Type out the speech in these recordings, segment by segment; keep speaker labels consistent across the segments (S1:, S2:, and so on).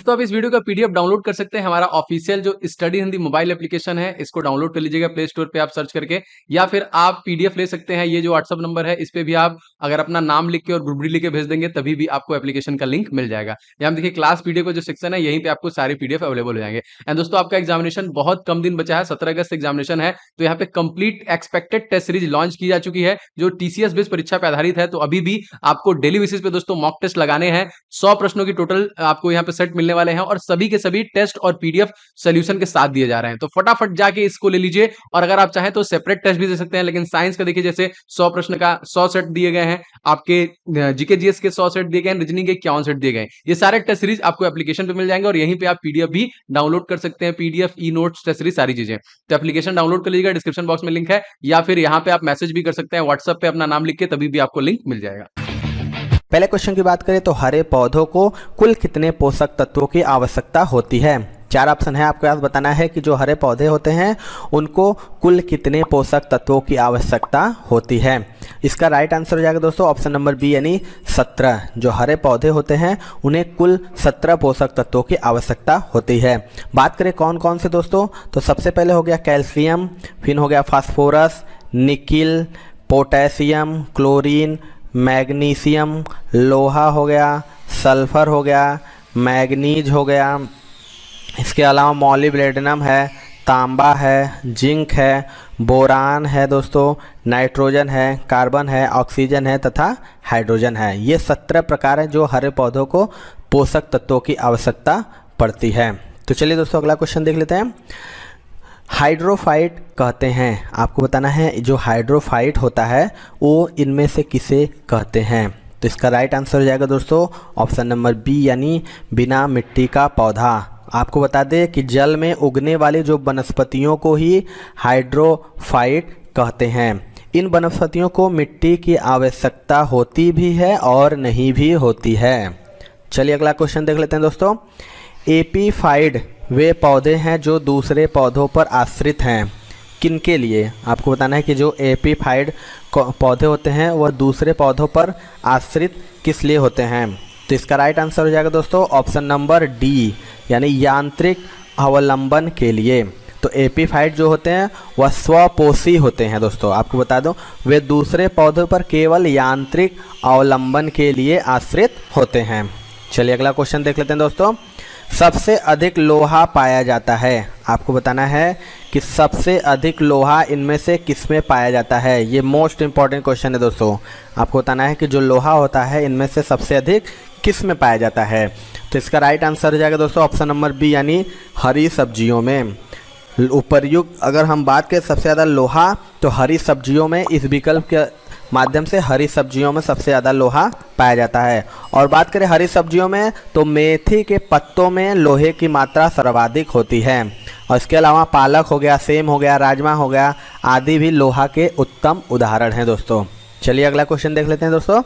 S1: दोस्तों आप इस वीडियो का पीडीएफ डाउनलोड कर सकते हैं। हमारा ऑफिशियल जो स्टडी हिंदी मोबाइल एप्लीकेशन है इसको डाउनलोड कर लीजिएगा प्ले स्टोर पे आप सर्च करके, या फिर आप पीडीएफ ले सकते हैं। ये जो व्हाट्सअप नंबर है इस पे भी आप अगर अपना नाम लिख के और ग्रुप डी लिख के भेज देंगे तभी भी आपको एप्लीकेशन का लिंक मिल जाएगा। यहाँ देखिए क्लास पीडीएफ का जो सेक्शन है यहीं पे आपको सारे पीडीएफ अवेलेबल हो जाएंगे। एंड दोस्तों आपका एग्जामिनेशन बहुत कम दिन बचा है, 17 अगस्त एग्जामिनेशन है। तो यहाँ पे complete expected test series launch की जा चुकी है जो टीसीएस बेस्ड परीक्षा पे आधारित है। तो अभी भी आपको डेली बेसिस पे दोस्तों मॉक टेस्ट लगाने हैं। 100 प्रश्नों की टोटल आपको यहाँ पे सेट मिलने वाले हैं और सभी के सभी टेस्ट और पीडीएफ सॉल्यूशन के साथ दिए जा रहे हैं। तो फटाफट जाके इसको ले लीजिए। और अगर आप चाहें तो सेपरेट टेस्ट भी दे सकते हैं, लेकिन साइंस का देखिए जैसे 100 प्रश्न का 100 सेट दिए गए हैं, आपके जीके जीएस के 100 सेट दिए गए हैं, रीजनिंग के 51 सेट दिए गए हैं। ये सारे टेस्ट सीरीज आपको एप्लीकेशन पे मिल जाएंगे और यहीं पे आप पीडीएफ भी डाउनलोड कर सकते हैं। PDF, e notes, test series सारी चीजें। तो एप्लीकेशन डाउनलोड कर लीजिएगा, डिस्क्रिप्शन बॉक्स में लिंक है, या फिर यहाँ पे आप मैसेज भी कर सकते हैं व्हाट्सएप पे अपना नाम लिख के, तभी भी आपको लिंक मिल जाएगा।
S2: पहले क्वेश्चन की बात करें तो हरे पौधों को कुल कितने पोषक तत्वों की आवश्यकता होती है। 4 ऑप्शन है, आपके पास बताना है कि जो हरे पौधे होते हैं उनको कुल कितने पोषक तत्वों की आवश्यकता होती है। इसका राइट आंसर हो जाएगा दोस्तों ऑप्शन नंबर बी यानी 17। जो हरे पौधे होते हैं उन्हें कुल 17 पोषक तत्वों की आवश्यकता होती है। बात करें कौन कौन से दोस्तों, तो सबसे पहले हो गया कैल्शियम, फिर हो गया phosphorus, nickel, potassium, chlorine, magnesium, लोहा हो गया, सल्फर हो गया, मैग्नीज हो गया। इसके अलावा मॉलिब्डेनम है, तांबा है, जिंक है, बोरान है दोस्तों, नाइट्रोजन है, कार्बन है, ऑक्सीजन है तथा हाइड्रोजन है। ये 17 प्रकार हैं जो हरे पौधों को पोषक तत्वों की आवश्यकता पड़ती है। तो चलिए दोस्तों अगला क्वेश्चन देख लेते हैं। हाइड्रोफाइट कहते हैं, आपको बताना है जो हाइड्रोफाइट होता है वो इनमें से किसे कहते हैं। तो इसका राइट आंसर हो जाएगा दोस्तों ऑप्शन नंबर बी यानी बिना मिट्टी का पौधा। आपको बता दें कि जल में उगने वाली जो वनस्पतियों को ही हाइड्रोफाइट कहते हैं। इन वनस्पतियों को मिट्टी की आवश्यकता होती भी है और नहीं भी होती है। चलिए अगला क्वेश्चन देख लेते हैं दोस्तों। एपीफाइड वे पौधे हैं जो दूसरे पौधों पर आश्रित हैं। किनके लिए, आपको बताना है कि जो एपीफाइड पौधे होते हैं वह दूसरे पौधों पर आश्रित किस लिए होते हैं। तो इसका राइट आंसर हो जाएगा दोस्तों ऑप्शन नंबर डी यानी यांत्रिक अवलंबन के लिए। तो एपीफाइट जो होते हैं वह स्वपोषी होते हैं दोस्तों। आपको बता दूं वे दूसरे पौधों पर केवल यांत्रिक अवलंबन के लिए आश्रित होते हैं। चलिए अगला क्वेश्चन देख लेते हैं दोस्तों। सबसे अधिक लोहा पाया जाता है, आपको बताना है कि सबसे अधिक लोहा इनमें से किस में पाया जाता है। ये मोस्ट इंपॉर्टेंट क्वेश्चन है दोस्तों। आपको बताना है कि जो लोहा होता है इनमें से सबसे अधिक किस में पाया जाता है। तो इसका राइट आंसर हो जाएगा दोस्तों ऑप्शन नंबर बी यानी हरी सब्जियों में। उपर्युक्त अगर हम बात करें सबसे ज़्यादा लोहा तो हरी सब्जियों में, इस विकल्प के माध्यम से हरी सब्जियों में सबसे ज़्यादा लोहा पाया जाता है। और बात करें हरी सब्जियों में तो मेथी के पत्तों में लोहे की मात्रा सर्वाधिक होती है। और इसके अलावा पालक हो गया, सेम हो गया, राजमा हो गया आदि भी लोहा के उत्तम उदाहरण हैं दोस्तों। चलिए अगला क्वेश्चन देख लेते हैं दोस्तों।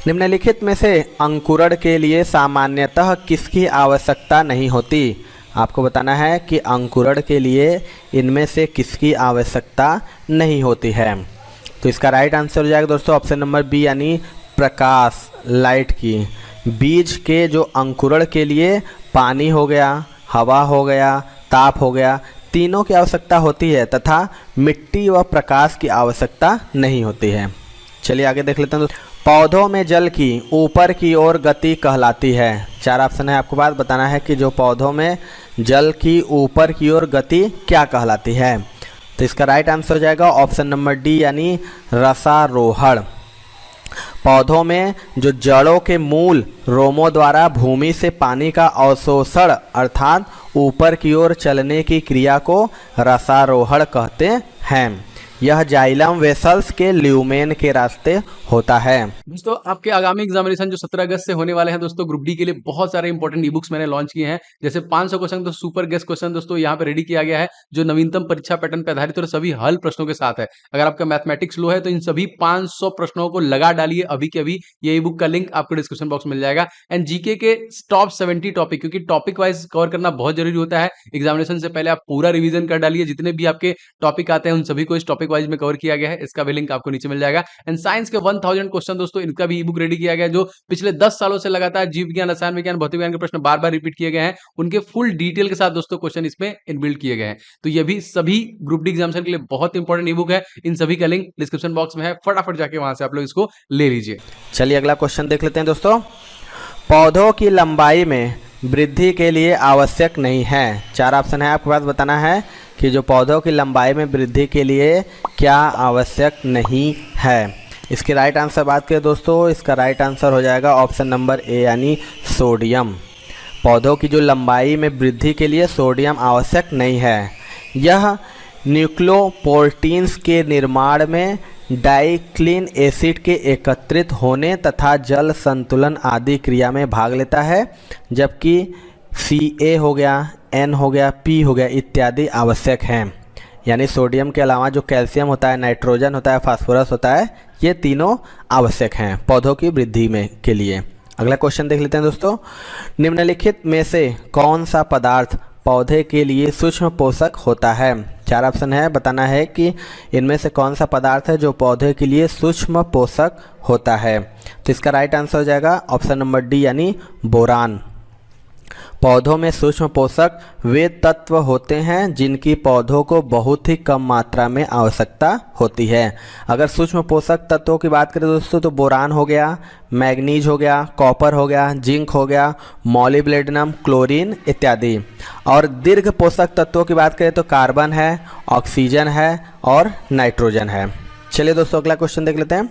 S2: निम्नलिखित में से अंकुरण के लिए सामान्यतः किसकी आवश्यकता नहीं होती। आपको बताना है कि अंकुरण के लिए इनमें से किसकी आवश्यकता नहीं होती है। तो इसका राइट आंसर हो जाएगा दोस्तों ऑप्शन नंबर बी यानी प्रकाश, लाइट की। बीज के जो अंकुरण के लिए पानी हो गया, हवा हो गया, ताप हो गया, तीनों की आवश्यकता होती है तथा मिट्टी व प्रकाश की आवश्यकता नहीं होती है। चलिए आगे देख लेते हैं दोस्तों। पौधों में जल की ऊपर की ओर गति कहलाती है। 4 ऑप्शन है, आपको बात बताना है कि जो पौधों में जल की ऊपर की ओर गति क्या कहलाती है। तो इसका राइट आंसर हो जाएगा ऑप्शन नंबर डी यानी रसारोहण। पौधों में जो जड़ों के मूल रोमों द्वारा भूमि से पानी का अवशोषण अर्थात ऊपर की ओर चलने की क्रिया को रसारोहण कहते हैं। यह जाइलम वेसल्स के ल्यूमेन के रास्ते होता है।
S1: दोस्तों आपके आगामी एग्जामिनेशन जो 17 अगस्त से होने वाले हैं दोस्तों, ग्रुप डी के लिए बहुत सारे इंपॉर्टेंट ई बुक्स मैंने लॉन्च किए हैं। जैसे 500 क्वेश्चन तो सुपर गेस्ट क्वेश्चन दोस्तों यहाँ पे रेडी किया गया है जो नवीनतम परीक्षा पैटर्न पर आधारित और सभी हल प्रश्नों के साथ है। अगर आपका मैथमेटिक्स लो है तो इन सभी 500 प्रश्नों को लगा डालिए अभी के अभी। ये ई बुक का लिंक आपको डिस्क्रिप्शन बॉक्स में मिल जाएगा। एंड जीके के टॉप 70 टॉपिक, क्योंकि टॉपिक वाइज कवर करना बहुत जरूरी होता है एग्जामिनेशन से पहले, आप पूरा रिविजन कर डालिए। जितने भी आपके टॉपिक आते हैं उन सभी को इस टॉपिक टॉपिक वाइज में कवर किया गया है, इसका भी लिंक आपको नीचे मिल जाएगा। एंड साइंस के 1000 क्वेश्चन दोस्तों, इनका भी ई बुक रेडी किया गया है, जो पिछले 10 सालों से लगातार जीव विज्ञान, रसायन विज्ञान, भौतिक विज्ञान के प्रश्न बार बार रिपीट किए गए हैं, उनके फुल डिटेल के साथ दोस्तों क्वेश्चन इसमें इनबिल्ट किए गए हैं। तो ये भी सभी ग्रुप डी एग्जामिनेशन के लिए बहुत इंपॉर्टेंट ई बुक है। इन सभी का लिंक डिस्क्रिप्शन बॉक्स में है, फटाफट जाके वहां से आप लोग इसको ले लीजिए।
S2: चलिए अगला क्वेश्चन देख लेते हैं दोस्तों। पौधों की लंबाई में वृद्धि के लिए आवश्यक नहीं है। 4 ऑप्शन है, आपके पास बताना है कि जो पौधों की लंबाई में वृद्धि के लिए क्या आवश्यक नहीं है। इसके राइट आंसर बात करें दोस्तों, इसका राइट आंसर हो जाएगा ऑप्शन नंबर ए यानी सोडियम। पौधों की जो लंबाई में वृद्धि के लिए सोडियम आवश्यक नहीं है। यह न्यूक्लियोप्रोटीन्स के निर्माण में डाइक्लिन एसिड के एकत्रित होने तथा जल संतुलन आदि क्रिया में भाग लेता है, जबकि Ca हो गया, N हो गया, P हो गया इत्यादि आवश्यक हैं। यानी सोडियम के अलावा जो कैल्शियम होता है, नाइट्रोजन होता है, फास्फोरस होता है, ये तीनों आवश्यक हैं पौधों की वृद्धि में के लिए। अगला क्वेश्चन देख लेते हैं दोस्तों। निम्नलिखित में से कौन सा पदार्थ पौधे के लिए सूक्ष्म पोषक होता है। 4 ऑप्शन है, बताना है कि इनमें से कौन सा पदार्थ है जो पौधे के लिए सूक्ष्म पोषक होता है। तो इसका राइट आंसर हो जाएगा ऑप्शन नंबर डी यानी बोरान। पौधों में सूक्ष्म पोषक वे तत्व होते हैं जिनकी पौधों को बहुत ही कम मात्रा में आवश्यकता होती है। अगर सूक्ष्म पोषक तत्वों की बात करें दोस्तों तो बोरान हो गया, मैग्नीज हो गया, कॉपर हो गया, जिंक हो गया, मॉलिब्डेनम, क्लोरीन इत्यादि। और दीर्घ पोषक तत्वों की बात करें तो कार्बन है, ऑक्सीजन है और नाइट्रोजन है। चलिए दोस्तों अगला क्वेश्चन देख लेते हैं।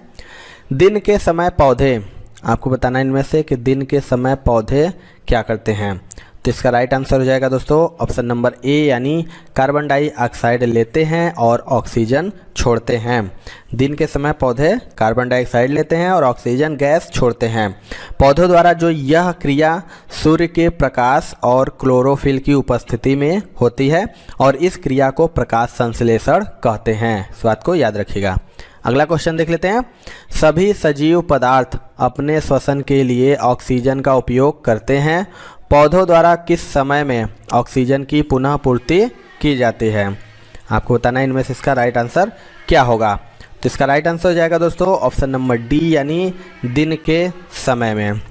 S2: दिन के समय पौधे, आपको बताना है इनमें से कि दिन के समय पौधे क्या करते हैं। तो इसका राइट आंसर हो जाएगा दोस्तों ऑप्शन नंबर ए यानी कार्बन डाइऑक्साइड लेते हैं और ऑक्सीजन छोड़ते हैं। दिन के समय पौधे कार्बन डाइऑक्साइड लेते हैं और ऑक्सीजन गैस छोड़ते हैं। पौधों द्वारा जो यह क्रिया सूर्य के प्रकाश और क्लोरोफिल की उपस्थिति में होती है और इस क्रिया को प्रकाश संश्लेषण कहते हैं। इस बात को याद रखिएगा। अगला क्वेश्चन देख लेते हैं। सभी सजीव पदार्थ अपने श्वसन के लिए ऑक्सीजन का उपयोग करते हैं। पौधों द्वारा किस समय में ऑक्सीजन की पुनः पूर्ति की जाती है। आपको बताना है इनमें से इसका राइट आंसर क्या होगा। तो इसका राइट आंसर हो जाएगा दोस्तों ऑप्शन नंबर डी यानी दिन के समय में।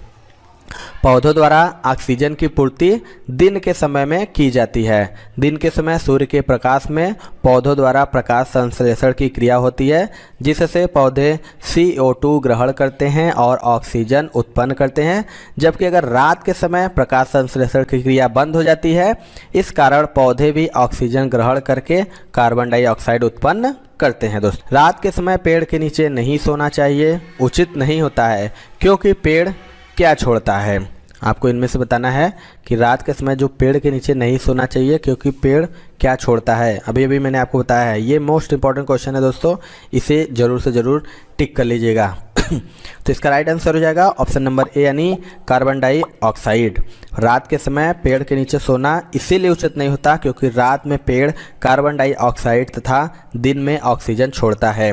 S2: पौधों द्वारा ऑक्सीजन की पूर्ति दिन के समय में की जाती है। दिन के समय सूर्य के प्रकाश में पौधों द्वारा प्रकाश संश्लेषण की क्रिया होती है, जिससे पौधे CO2 ग्रहण करते हैं और ऑक्सीजन उत्पन्न करते हैं। जबकि अगर रात के समय प्रकाश संश्लेषण की क्रिया बंद हो जाती है, इस कारण पौधे भी ऑक्सीजन ग्रहण करके कार्बन डाइऑक्साइड उत्पन्न करते हैं। दोस्तों रात के समय पेड़ के नीचे नहीं सोना चाहिए, उचित नहीं होता है, क्योंकि पेड़ क्या छोड़ता है। आपको इनमें से बताना है कि रात के समय जो पेड़ के नीचे नहीं सोना चाहिए क्योंकि पेड़ क्या छोड़ता है। अभी अभी मैंने आपको बताया है, ये मोस्ट इंपॉर्टेंट क्वेश्चन है दोस्तों, इसे ज़रूर से ज़रूर टिक कर लीजिएगा। तो इसका राइट आंसर हो जाएगा ऑप्शन नंबर ए यानी कार्बन डाइऑक्साइड। रात के समय पेड़ के नीचे सोना इसीलिए उचित नहीं होता क्योंकि रात में पेड़ कार्बन डाइऑक्साइड तथा दिन में ऑक्सीजन छोड़ता है।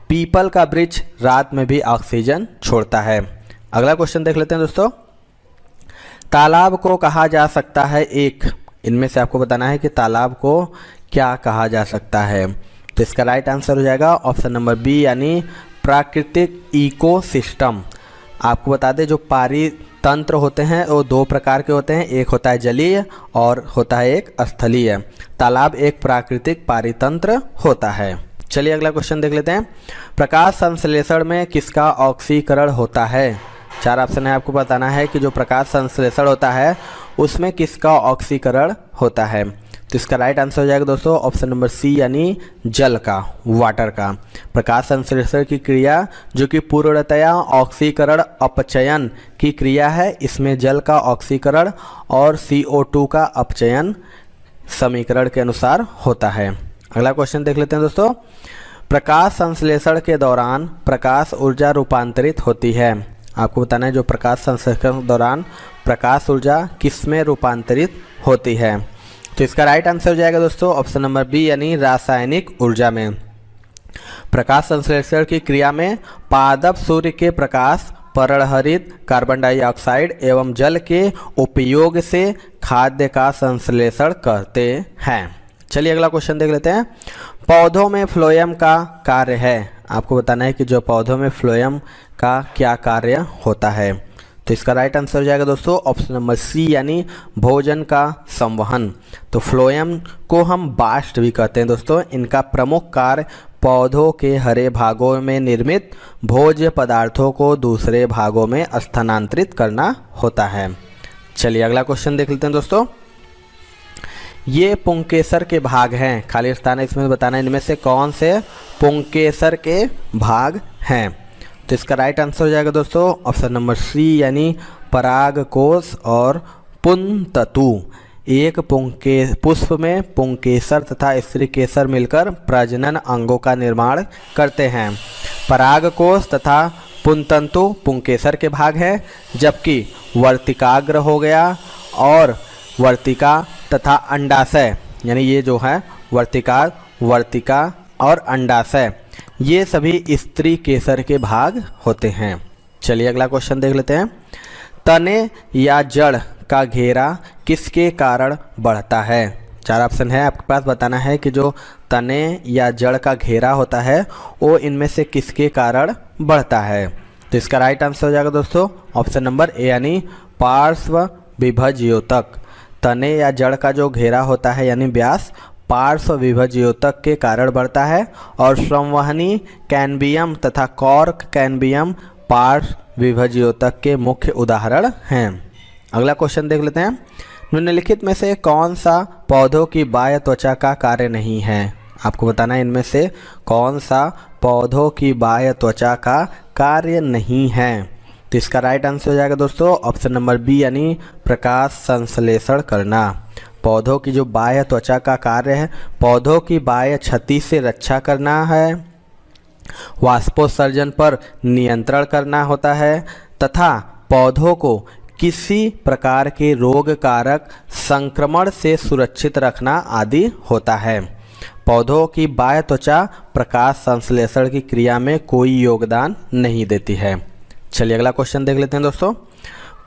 S2: पीपल का वृक्ष रात में भी ऑक्सीजन छोड़ता है। अगला क्वेश्चन देख लेते हैं दोस्तों। तालाब को कहा जा सकता है एक, इनमें से आपको बताना है कि तालाब को क्या कहा जा सकता है। तो इसका राइट आंसर हो जाएगा ऑप्शन नंबर बी यानी प्राकृतिक इकोसिस्टम। आपको बता दें जो पारितंत्र होते हैं वो 2 प्रकार के होते हैं, एक होता है जलीय और होता है एक स्थलीय। तालाब एक प्राकृतिक पारितंत्र होता है। चलिए अगला क्वेश्चन देख लेते हैं। प्रकाश संश्लेषण में किसका ऑक्सीकरण होता है। 4 ऑप्शन है, आपको बताना है कि जो प्रकाश संश्लेषण होता है उसमें किसका ऑक्सीकरण होता है। तो इसका राइट आंसर हो जाएगा दोस्तों ऑप्शन नंबर सी यानी जल का, वाटर का। प्रकाश संश्लेषण की क्रिया जो कि पूर्णतया ऑक्सीकरण अपचयन की क्रिया है, इसमें जल का ऑक्सीकरण और CO2 का अपचयन समीकरण के अनुसार होता है। अगला क्वेश्चन देख लेते हैं दोस्तों। प्रकाश संश्लेषण के दौरान प्रकाश ऊर्जा रूपांतरित होती है। आपको बताना है जो प्रकाश संश्लेषण के दौरान प्रकाश ऊर्जा किस में रूपांतरित होती है। तो इसका राइट आंसर हो जाएगा दोस्तों ऑप्शन नंबर बी यानी रासायनिक ऊर्जा में। प्रकाश संश्लेषण की क्रिया में पादप सूर्य के प्रकाश, परहरित कार्बन डाइऑक्साइड एवं जल के उपयोग से खाद्य का संश्लेषण करते हैं। चलिए अगला क्वेश्चन देख लेते हैं। पौधों में फ्लोएम का कार्य है, आपको बताना है कि जो पौधों में फ्लोएम का क्या कार्य होता है। तो इसका राइट आंसर हो जाएगा दोस्तों ऑप्शन नंबर सी, यानी भोजन का संवहन। तो फ्लोएम को हम बास्ट भी कहते हैं दोस्तों। इनका प्रमुख कार्य पौधों के हरे भागों में निर्मित भोज्य पदार्थों को दूसरे भागों में स्थानांतरित करना होता है। चलिए अगला क्वेश्चन देख लेते हैं दोस्तों। ये पुंकेसर के भाग हैं, खाली स्थान है इसमें बताना है इनमें से कौन से पुंकेसर के भाग हैं। तो इसका राइट आंसर हो जाएगा दोस्तों ऑप्शन नंबर सी, यानी परागकोश और पुंततु। एक पुष्प में पुंकेसर तथा स्त्री केसर मिलकर प्रजनन अंगों का निर्माण करते हैं। परागकोश तथा पुंततु पुंकेसर के भाग हैं, जबकि वर्तिकाग्र हो गया और वर्तिका तथा अंडाशय, यानी ये जो है वर्तिका और अंडाशय, ये सभी स्त्री केसर के भाग होते हैं। चलिए अगला क्वेश्चन देख लेते हैं। तने या जड़ का घेरा किसके कारण बढ़ता है। 4 ऑप्शन है आपके पास, बताना है कि जो तने या जड़ का घेरा होता है वो इनमें से किसके कारण बढ़ता है। तो इसका राइट आंसर हो जाएगा दोस्तों ऑप्शन नंबर ए, यानी पार्श्व विभज्योतक। तने या जड़ का जो घेरा होता है यानी व्यास पार्श्व विभज्योतक के कारण बढ़ता है, और संवहनी कैनबियम तथा कॉर्क कैनबियम पार्श्व विभज्योतक के मुख्य उदाहरण हैं। अगला क्वेश्चन देख लेते हैं। निम्नलिखित में से कौन सा पौधों की बाह्य त्वचा का कार्य नहीं है। आपको बताना है इनमें से कौन सा पौधों की बाह्य त्वचा का कार्य नहीं है। तो इसका राइट आंसर हो जाएगा दोस्तों ऑप्शन नंबर बी, यानी प्रकाश संश्लेषण करना। पौधों की जो बाह्य त्वचा का कार्य है पौधों की बाह्य क्षति से रक्षा करना है, वाष्पोत्सर्जन पर नियंत्रण करना होता है तथा पौधों को किसी प्रकार के रोग कारक संक्रमण से सुरक्षित रखना आदि होता है। पौधों की बाह्य त्वचा प्रकाश संश्लेषण की क्रिया में कोई योगदान नहीं देती है। चलिए अगला क्वेश्चन देख लेते हैं दोस्तों।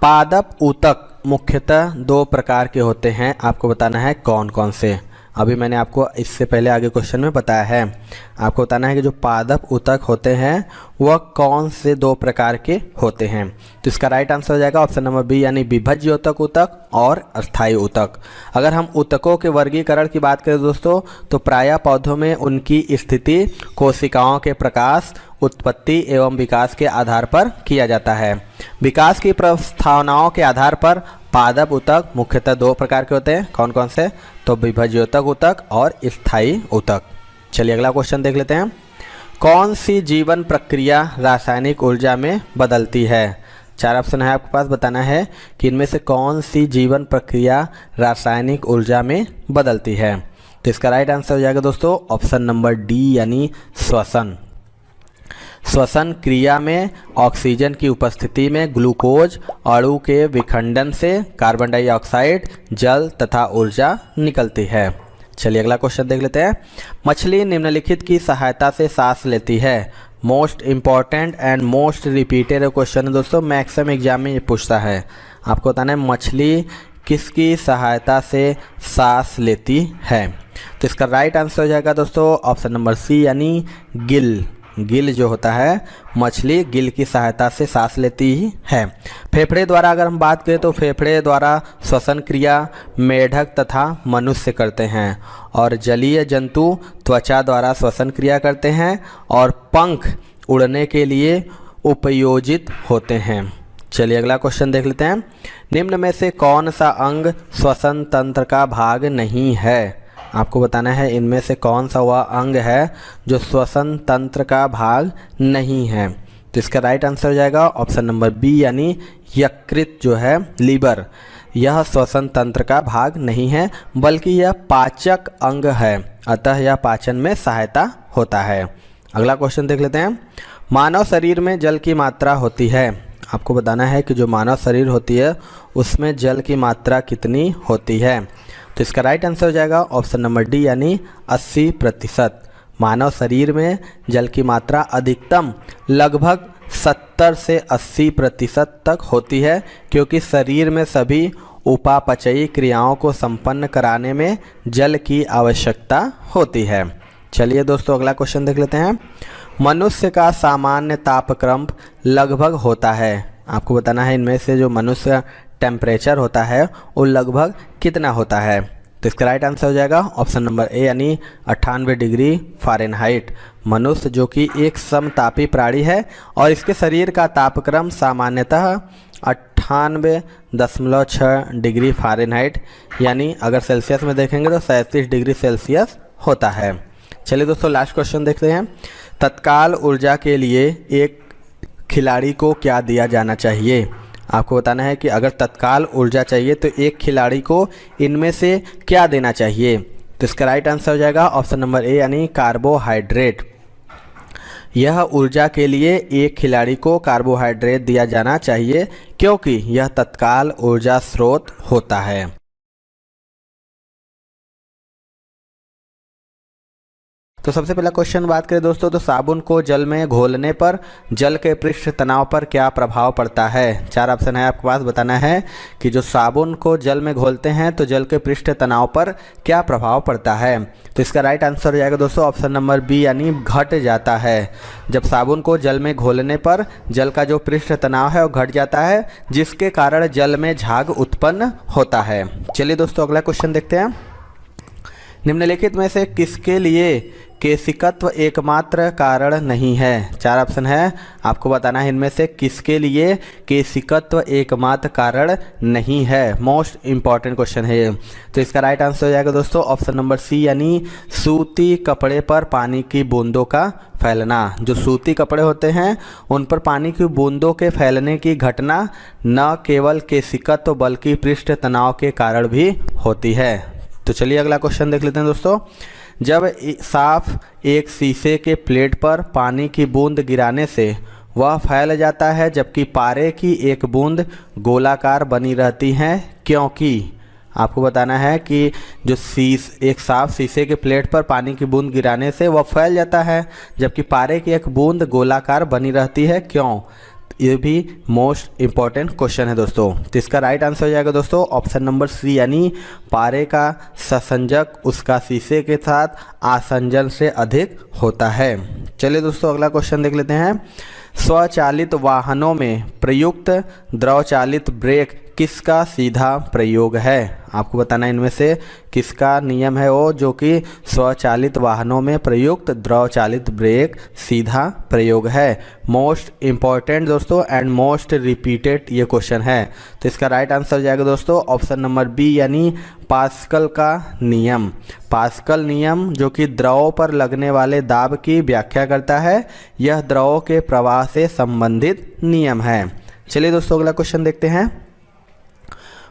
S2: पादप ऊतक मुख्यतः 2 प्रकार के होते हैं, आपको बताना है कौन कौन से। अभी मैंने आपको इससे पहले आगे क्वेश्चन में बताया है। आपको बताना है कि जो पादप ऊतक होते हैं वह कौन से 2 प्रकार के होते हैं। तो इसका राइट आंसर हो जाएगा ऑप्शन नंबर बी, यानी विभज्योतक ऊतक और अस्थायी ऊतक। अगर हम ऊतकों के वर्गीकरण की बात करें दोस्तों तो प्रायः पौधों में उनकी स्थिति कोशिकाओं के प्रकाश, उत्पत्ति एवं विकास के आधार पर किया जाता है। विकास की प्रस्तावनाओं के आधार पर पादप ऊतक मुख्यतः 2 प्रकार के होते हैं, कौन कौन से, तो विभज्योतक ऊतक और स्थायी ऊतक। चलिए अगला क्वेश्चन देख लेते हैं। कौन सी जीवन प्रक्रिया रासायनिक ऊर्जा में बदलती है। 4 ऑप्शन है आपके पास, बताना है कि इनमें से कौन सी जीवन प्रक्रिया रासायनिक ऊर्जा में बदलती है। तो इसका राइट आंसर हो जाएगा दोस्तों ऑप्शन नंबर डी, यानी श्वसन। श्वसन क्रिया में ऑक्सीजन की उपस्थिति में ग्लूकोज अणु के विखंडन से कार्बन डाइऑक्साइड, जल तथा ऊर्जा निकलती है। चलिए अगला क्वेश्चन देख लेते हैं। मछली निम्नलिखित की सहायता से सांस लेती है। Most important and most repeated question है दोस्तों, मैक्सिमम एग्जाम में ये पूछता है। आपको बताना है मछली किसकी सहायता से सांस लेती है। तो इसका राइट आंसर हो जाएगा दोस्तों ऑप्शन नंबर सी, यानी गिल। गिल जो होता है मछली गिल की सहायता से सांस लेती ही है। फेफड़े द्वारा अगर हम बात करें तो फेफड़े द्वारा श्वसन क्रिया मेढक तथा मनुष्य करते हैं, और जलीय जंतु त्वचा द्वारा श्वसन क्रिया करते हैं और पंख उड़ने के लिए उपयोजित होते हैं। चलिए अगला क्वेश्चन देख लेते हैं। निम्न में से कौन सा अंग श्वसन तंत्र का भाग नहीं है। आपको बताना है इनमें से कौन सा वह अंग है जो श्वसन तंत्र का भाग नहीं है। तो इसका राइट आंसर हो जाएगा ऑप्शन नंबर बी, यानी यकृत जो है लीवर। यह श्वसन तंत्र का भाग नहीं है बल्कि यह पाचक अंग है, अतः यह पाचन में सहायता होता है। अगला क्वेश्चन देख लेते हैं। मानव शरीर में जल की मात्रा होती है। आपको बताना है कि जो मानव शरीर होती है उसमें जल की मात्रा कितनी होती है। तो इसका राइट आंसर हो जाएगा ऑप्शन नंबर डी, यानी 80%। मानव शरीर में जल की मात्रा अधिकतम लगभग 70 से 80% तक होती है, क्योंकि शरीर में सभी उपापचयी क्रियाओं को संपन्न कराने में जल की आवश्यकता होती है। चलिए दोस्तों अगला क्वेश्चन देख लेते हैं। मनुष्य का सामान्य तापक्रम लगभग होता है, आपको बताना है इनमें से जो मनुष्य टेम्परेचर होता है वो लगभग कितना होता है। तो इसका राइट आंसर हो जाएगा ऑप्शन नंबर ए यानी 98 डिग्री फ़ारेनहाइट। मनुष्य जो कि एक समतापी प्राणी है और इसके शरीर का तापक्रम सामान्यतः 98.6 डिग्री फ़ारेनहाइट यानी अगर सेल्सियस में देखेंगे तो 37 डिग्री सेल्सियस होता है। चलिए दोस्तों लास्ट क्वेश्चन देखते हैं। तत्काल ऊर्जा के लिए एक खिलाड़ी को क्या दिया जाना चाहिए। आपको बताना है कि अगर तत्काल ऊर्जा चाहिए तो एक खिलाड़ी को इनमें से क्या देना चाहिए। तो इसका राइट आंसर हो जाएगा ऑप्शन नंबर ए यानी कार्बोहाइड्रेट। यह ऊर्जा के लिए एक खिलाड़ी को कार्बोहाइड्रेट दिया जाना चाहिए क्योंकि यह तत्काल ऊर्जा स्रोत होता है। तो सबसे पहला क्वेश्चन बात करें दोस्तों तो साबुन को जल में घोलने पर जल के पृष्ठ तनाव पर क्या प्रभाव पड़ता है। चार ऑप्शन है आपके पास, बताना है कि जो साबुन को जल में घोलते हैं तो जल के पृष्ठ तनाव पर क्या प्रभाव पड़ता है। तो इसका राइट आंसर हो जाएगा दोस्तों ऑप्शन नंबर बी यानी घट जाता है। जब साबुन को जल में घोलने पर जल का जो पृष्ठ तनाव है वो घट जाता है जिसके कारण जल में झाग उत्पन्न होता है। चलिए दोस्तों अगला क्वेश्चन देखते हैं। निम्नलिखित में से किसके लिए केशिकत्व एकमात्र कारण नहीं है। चार ऑप्शन है आपको बताना है इनमें से किसके लिए केशिकत्व एकमात्र कारण नहीं है। मोस्ट इंपॉर्टेंट क्वेश्चन है ये। तो इसका राइट आंसर हो जाएगा दोस्तों ऑप्शन नंबर सी यानी सूती कपड़े पर पानी की बूंदों का फैलना। जो सूती कपड़े होते हैं उन पर पानी की बूंदों के फैलने की घटना न केवल केशिकत्व बल्कि पृष्ठ तनाव के कारण भी होती है। तो चलिए अगला क्वेश्चन देख लेते हैं दोस्तों। जब साफ एक शीशे के प्लेट पर पानी की बूंद गिराने से वह फैल जाता है जबकि पारे की एक बूंद गोलाकार बनी रहती है क्योंकि आपको बताना है कि जो एक साफ शीशे के प्लेट पर पानी की बूंद गिराने से वह फैल जाता है जबकि पारे की एक बूंद गोलाकार बनी रहती है क्यों। ये भी मोस्ट इंपॉर्टेंट क्वेश्चन है दोस्तों। तो इसका राइट आंसर हो जाएगा दोस्तों ऑप्शन नंबर सी यानी पारे का संसंजक उसका शीशे के साथ आसंजन से अधिक होता है। चलिए दोस्तों अगला क्वेश्चन देख लेते हैं। स्वचालित वाहनों में प्रयुक्त द्रवचालित ब्रेक किसका सीधा प्रयोग है। आपको बताना है इनमें से किसका नियम है वो जो कि स्वचालित वाहनों में प्रयुक्त द्रवचालित ब्रेक सीधा प्रयोग है। मोस्ट इम्पॉर्टेंट दोस्तों एंड मोस्ट रिपीटेड ये क्वेश्चन है। तो इसका राइट आंसर हो जाएगा दोस्तों ऑप्शन नंबर बी यानी पास्कल का नियम। पास्कल नियम जो कि द्रव पर लगने वाले दाब की व्याख्या करता है। यह द्रव के प्रवाह से संबंधित नियम है। चलिए दोस्तों अगला क्वेश्चन देखते हैं।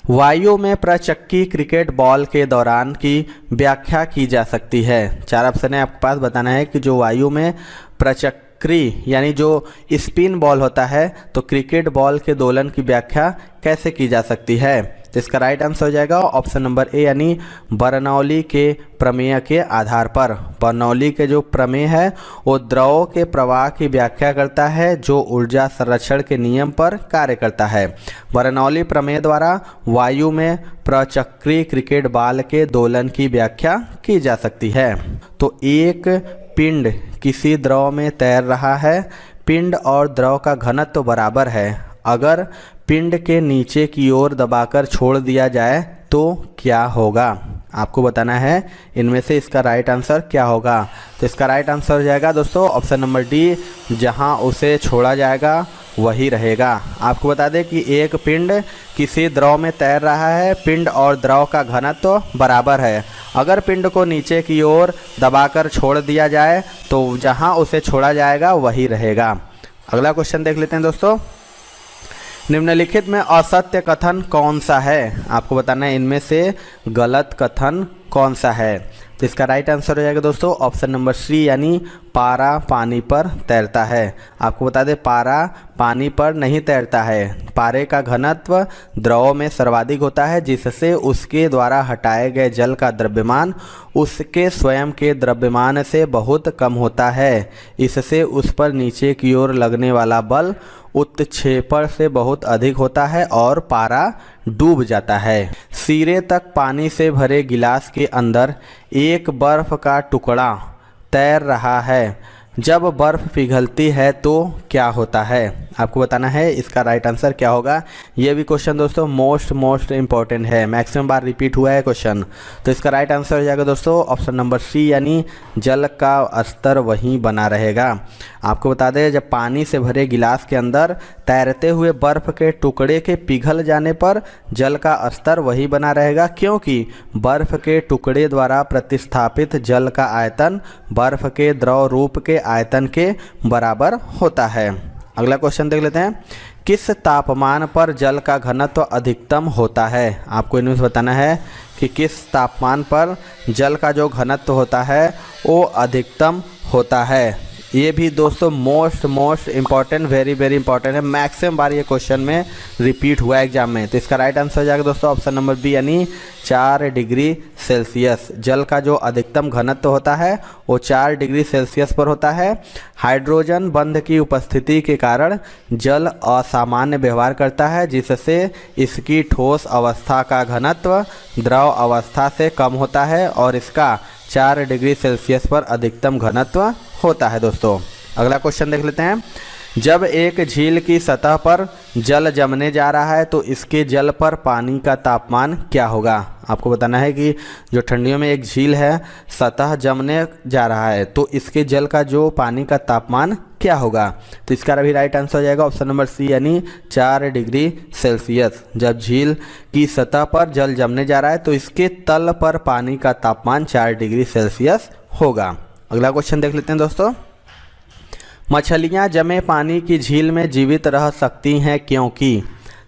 S2: वायु में प्रचक्की क्रिकेट बॉल के दौरान की व्याख्या की जा सकती है। चार ऑप्शन है आपके पास, बताना है कि जो वायु में प्रचक्री यानी जो स्पिन बॉल होता है तो क्रिकेट बॉल के दोलन की व्याख्या कैसे की जा सकती है। तो इसका राइट आंसर हो जाएगा ऑप्शन नंबर ए यानी बर्नौली के प्रमेय के आधार पर। बर्नौली के जो प्रमेय है वो द्रव के प्रवाह की व्याख्या करता है जो ऊर्जा संरक्षण के नियम पर कार्य करता है। बर्नौली प्रमेय द्वारा वायु में प्रचक्री क्रिकेट बॉल के दोलन की व्याख्या की जा सकती है। तो एक पिंड किसी द्रव में तैर रहा है। पिंड और द्रव का घनत्व बराबर है। अगर पिंड के नीचे की ओर दबाकर छोड़ दिया जाए तो क्या होगा। आपको बताना है इनमें से इसका राइट आंसर क्या होगा। तो इसका राइट आंसर हो जाएगा दोस्तों ऑप्शन नंबर डी, जहां उसे छोड़ा जाएगा वही रहेगा। आपको बता दें कि एक पिंड किसी द्रव में तैर रहा है। पिंड और द्रव का घनत्व बराबर है। अगर पिंड को नीचे की ओर दबाकर छोड़ दिया जाए तो जहां उसे छोड़ा जाएगा वही रहेगा। अगला क्वेश्चन देख लेते हैं दोस्तों। निम्नलिखित में असत्य कथन कौन सा है। आपको बताना है इनमें से गलत कथन कौन सा है? तो इसका राइट आंसर हो जाएगा दोस्तों ऑप्शन नंबर सी यानी पारा पानी पर तैरता है। आपको बता दें पारा पानी पर नहीं तैरता है। पारे का घनत्व द्रव में सर्वाधिक होता है जिससे उसके द्वारा हटाए गए जल का द्रव्यमान उसके स्वयं के द्रव्यमान से बहुत कम होता है। इससे उस पर नीचे की ओर लगने वाला बल उत्क्षेपण से बहुत अधिक होता है और पारा डूब जाता है। सिरे तक पानी से भरे गिलास के अंदर एक बर्फ का टुकड़ा तैर रहा है। जब बर्फ पिघलती है तो क्या होता है? आपको बताना है इसका राइट आंसर क्या होगा। ये भी क्वेश्चन दोस्तों मोस्ट इम्पॉर्टेंट है, मैक्सिमम बार रिपीट हुआ है क्वेश्चन। तो इसका राइट आंसर हो जाएगा दोस्तों ऑप्शन नंबर सी यानी जल का स्तर वहीं बना रहेगा। आपको बता दें जब पानी से भरे गिलास के अंदर तैरते हुए बर्फ के टुकड़े के पिघल जाने पर जल का स्तर वही बना रहेगा, क्योंकि बर्फ के टुकड़े द्वारा प्रतिस्थापित जल का आयतन बर्फ के द्रव रूप के आयतन के बराबर होता है। अगला क्वेश्चन देख लेते हैं। किस तापमान पर जल का घनत्व अधिकतम होता है? आपको इनमें से बताना है कि किस तापमान पर जल का जो घनत्व होता है वो अधिकतम होता है। ये भी दोस्तों मोस्ट इम्पॉर्टेंट वेरी इंपॉर्टेंट है, मैक्सिमम बार ये क्वेश्चन में रिपीट हुआ है एग्जाम में। तो इसका राइट आंसर हो जाएगा दोस्तों ऑप्शन नंबर बी यानी 4 डिग्री सेल्सियस। जल का जो अधिकतम घनत्व होता है वो 4 डिग्री सेल्सियस पर होता है। हाइड्रोजन बंध की उपस्थिति के कारण जल असामान्य व्यवहार करता है जिससे इसकी ठोस अवस्था का घनत्व द्रव अवस्था से कम होता है और इसका 4 डिग्री सेल्सियस पर अधिकतम घनत्व होता है। दोस्तों अगला क्वेश्चन देख लेते हैं। जब एक झील की सतह पर जल जमने जा रहा है तो इसके जल पर पानी का तापमान क्या होगा? आपको बताना है कि जो ठंडियों में एक झील है सतह जमने जा रहा है तो इसके जल का जो पानी का तापमान क्या होगा? तो इसका भी राइट आंसर हो जाएगा ऑप्शन नंबर सी यानी 4 डिग्री सेल्सियस। जब झील की सतह पर जल जमने जा रहा है तो इसके तल पर पानी का तापमान 4 डिग्री सेल्सियस होगा। अगला क्वेश्चन देख लेते हैं दोस्तों। मछलियां जमे पानी की झील में जीवित रह सकती हैं क्योंकि?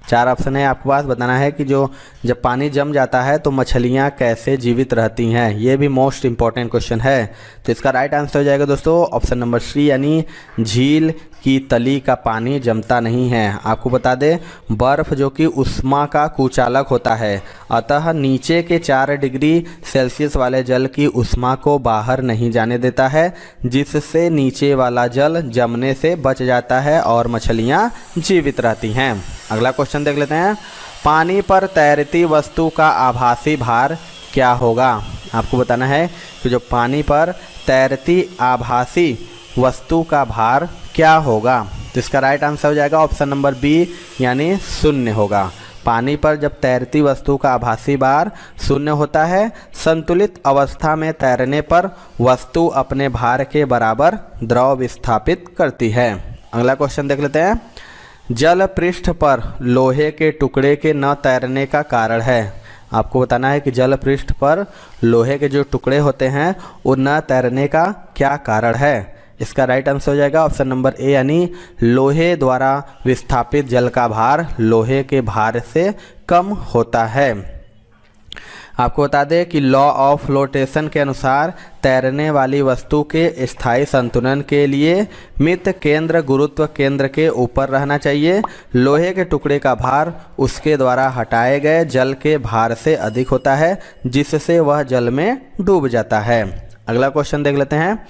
S2: 4 ऑप्शन है आपके पास, बताना है कि जब पानी जम जाता है तो मछलियां कैसे जीवित रहती हैं। ये भी मोस्ट इम्पॉर्टेंट क्वेश्चन है। तो इसका राइट आंसर हो जाएगा दोस्तों ऑप्शन नंबर सी यानी झील की तली का पानी जमता नहीं है। आपको बता दें बर्फ़ जो कि उष्मा का कुचालक होता है, अतः नीचे के 4 डिग्री सेल्सियस वाले जल की उष्मा को बाहर नहीं जाने देता है जिससे नीचे वाला जल जमने से बच जाता है और मछलियाँ जीवित रहती हैं। अगला क्वेश्चन देख लेते हैं। पानी पर तैरती वस्तु का आभासी भार क्या होगा? आपको बताना है कि जो पानी पर तैरती आभासी वस्तु का भार क्या होगा। तो इसका राइट आंसर हो जाएगा ऑप्शन नंबर बी यानी 0 होगा। पानी पर जब तैरती वस्तु का आभासी भार 0 होता है, संतुलित अवस्था में तैरने पर वस्तु अपने भार के बराबर द्रव विस्थापित करती है। अगला क्वेश्चन देख लेते हैं। जल पृष्ठ पर लोहे के टुकड़े के न तैरने का कारण है। आपको बताना है कि जल पृष्ठ पर लोहे के जो टुकड़े होते हैं वो न तैरने का क्या कारण है। इसका राइट आंसर हो जाएगा ऑप्शन नंबर ए यानी लोहे द्वारा विस्थापित जल का भार लोहे के भार से कम होता है। आपको बता दें कि लॉ ऑफ फ्लोटेशन के अनुसार तैरने वाली वस्तु के स्थायी संतुलन के लिए मित केंद्र गुरुत्व केंद्र के ऊपर रहना चाहिए। लोहे के टुकड़े का भार उसके द्वारा हटाए गए जल के भार से अधिक होता है जिससे वह जल में डूब जाता है। अगला क्वेश्चन देख लेते हैं।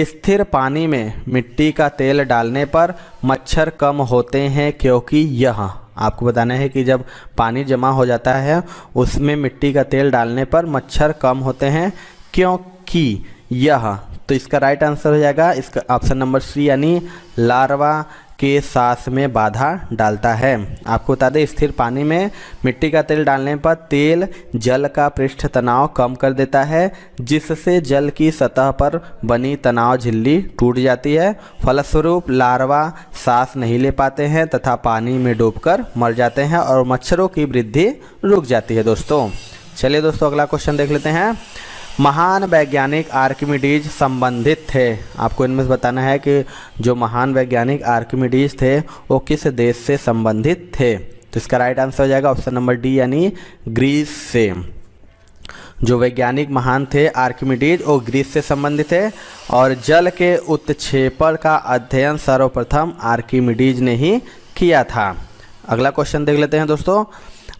S2: स्थिर पानी में मिट्टी का तेल डालने पर मच्छर कम होते हैं क्योंकि यह। आपको बताना है कि जब पानी जमा हो जाता है उसमें मिट्टी का तेल डालने पर मच्छर कम होते हैं क्योंकि यह। तो इसका राइट आंसर हो जाएगा इसका ऑप्शन नंबर सी यानी लार्वा के सांस में बाधा डालता है। आपको बता दें स्थिर पानी में मिट्टी का तेल डालने पर तेल जल का पृष्ठ तनाव कम कर देता है जिससे जल की सतह पर बनी तनाव झिल्ली टूट जाती है। फलस्वरूप लार्वा सांस नहीं ले पाते हैं तथा पानी में डूबकर मर जाते हैं और मच्छरों की वृद्धि रुक जाती है। दोस्तों चलिए दोस्तों अगला क्वेश्चन देख लेते हैं। महान वैज्ञानिक आर्किमिडीज संबंधित थे। आपको इनमें से बताना है कि जो महान वैज्ञानिक आर्किमिडीज थे वो किस देश से संबंधित थे। तो इसका राइट आंसर हो जाएगा ऑप्शन नंबर डी यानी ग्रीस से। जो वैज्ञानिक महान थे आर्किमिडीज वो ग्रीस से संबंधित थे और जल के उत्क्षेपण का अध्ययन सर्वप्रथम आर्किमिडीज ने ही किया था। अगला क्वेश्चन देख लेते हैं दोस्तों।